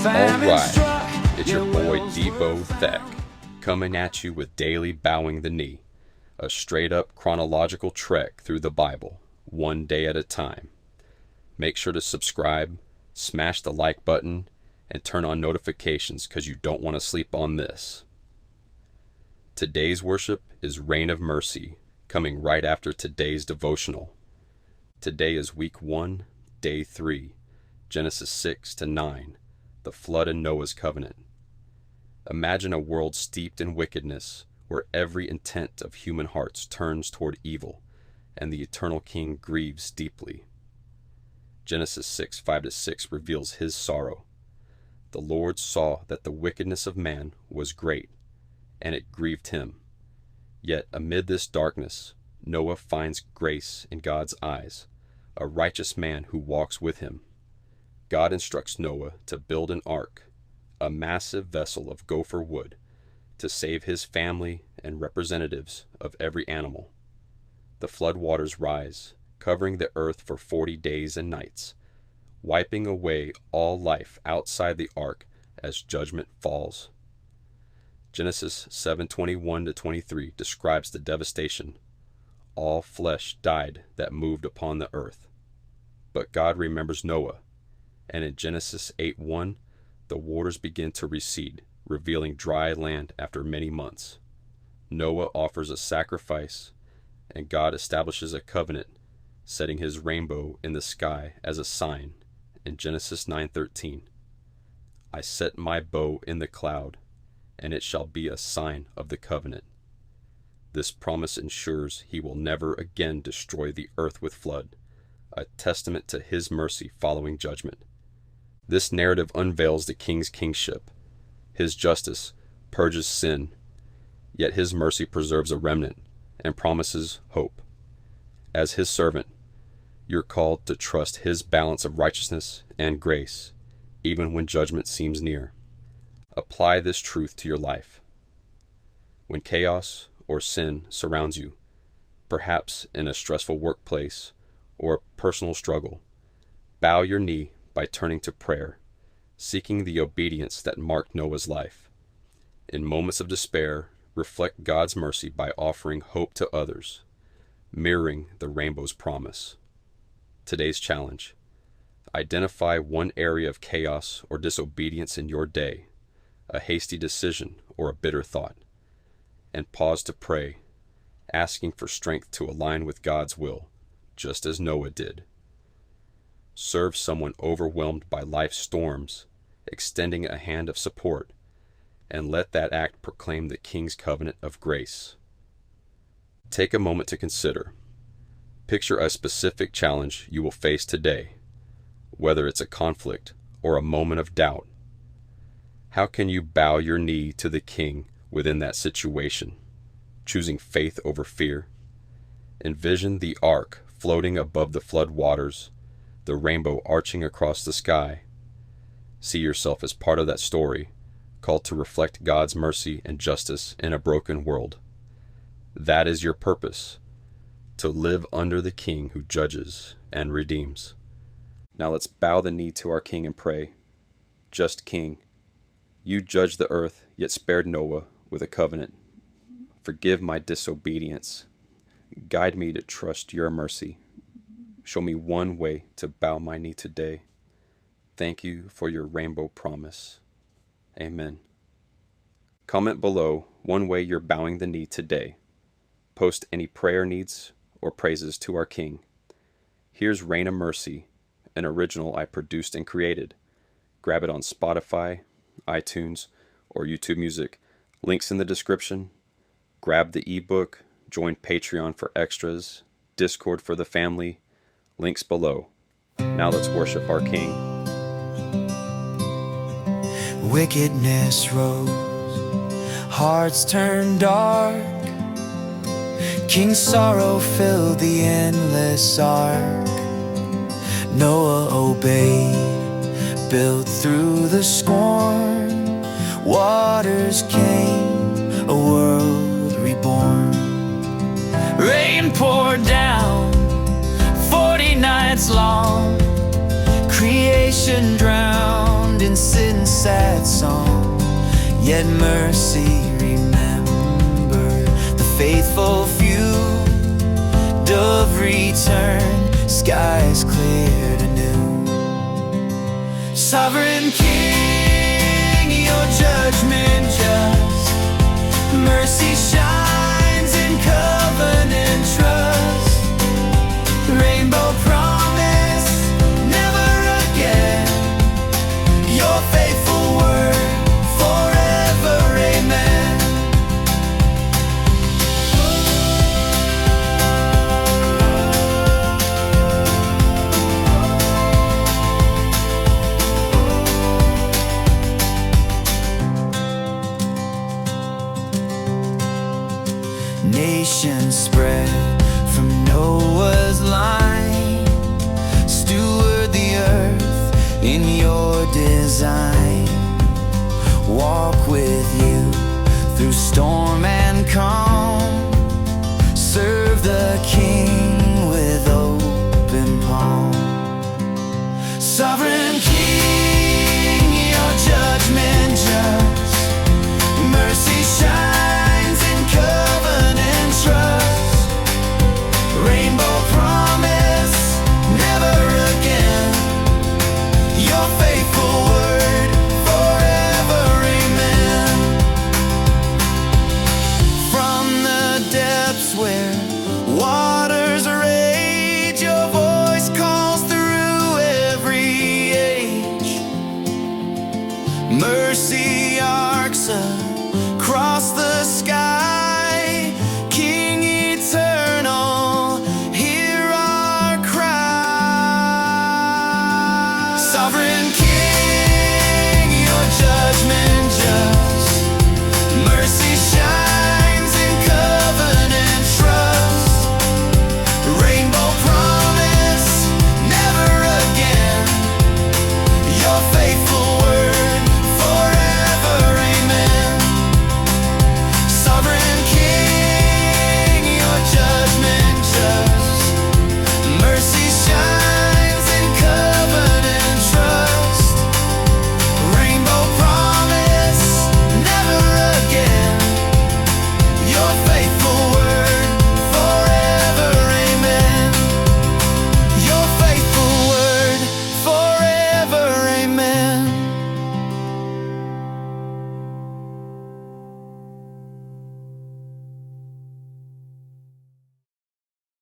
Alright, it's your boy Debo Thek, coming at you with Daily Bowing the Knee, a straight up chronological trek through the Bible, one day at a time. Make sure to subscribe, smash the like button, and turn on notifications because you don't want to sleep on this. Today's worship is Reign of Mercy, coming right after today's devotional. Today is week 1, day 3, Genesis 6 to 9, the flood and Noah's covenant. Imagine a world steeped in wickedness, where every intent of human hearts turns toward evil, and the eternal King grieves deeply. Genesis 6, 5-6 reveals his sorrow. The Lord saw that the wickedness of man was great, and it grieved him. Yet amid this darkness, Noah finds grace in God's eyes, a righteous man who walks with him. God instructs Noah to build an ark, a massive vessel of gopher wood, to save his family and representatives of every animal. The flood waters rise, covering the earth for 40 days and nights, wiping away all life outside the ark as judgment falls. Genesis 7:21-23 describes the devastation. All flesh died that moved upon the earth. But God remembers Noah, and in Genesis 8:1, the waters begin to recede, revealing dry land after many months. Noah offers a sacrifice, and God establishes a covenant, setting his rainbow in the sky as a sign in Genesis 9:13. I set my bow in the cloud, and it shall be a sign of the covenant. This promise ensures he will never again destroy the earth with flood, a testament to his mercy following judgment. This narrative unveils the king's kingship. His justice purges sin, yet his mercy preserves a remnant and promises hope. As his servant, you're called to trust his balance of righteousness and grace, even when judgment seems near. Apply this truth to your life. When chaos or sin surrounds you, perhaps in a stressful workplace or a personal struggle, bow your knee by turning to prayer, seeking the obedience that marked Noah's life. In moments of despair, reflect God's mercy by offering hope to others, mirroring the rainbow's promise. Today's challenge: identify one area of chaos or disobedience in your day, a hasty decision or a bitter thought, and pause to pray, asking for strength to align with God's will, just as Noah did. Serve someone overwhelmed by life's storms, extending a hand of support, and let that act proclaim the King's covenant of grace. Take a moment to consider. Picture a specific challenge you will face today, whether it's a conflict or a moment of doubt. How can you bow your knee to the King within that situation, choosing faith over fear? Envision the ark floating above the flood waters, the rainbow arching across the sky. See yourself as part of that story, called to reflect God's mercy and justice in a broken world. That is your purpose, to live under the King who judges and redeems. Now let's bow the knee to our King and pray. Just King, you judged the earth, yet spared Noah with a covenant. Forgive my disobedience. Guide me to trust your mercy. Show me one way to bow my knee today. Thank you for your rainbow promise. Amen. Comment below one way you're bowing the knee today. Post any prayer needs or praises to our King. Here's Reign of Mercy, an original I produced and created. Grab it on Spotify, iTunes, or YouTube Music. Links in the description. Grab the ebook, join Patreon for extras, Discord for the family. Links below. Now let's worship our King. Wickedness rose, hearts turned dark. King's sorrow filled the endless ark. Noah obeyed, built through the scorn. Waters came, a world reborn. Rain poured down, 40 nights long. Creation drowned in sin sad song, yet mercy remember the faithful few. Dove return, skies cleared anew. Sovereign King, your judgment just, mercy shines in covenant trust. Rainbow promise, never again, your faithful word forever, amen. Nations spread from Noah's line, steward the earth in your design. Walk with you through storm and calm.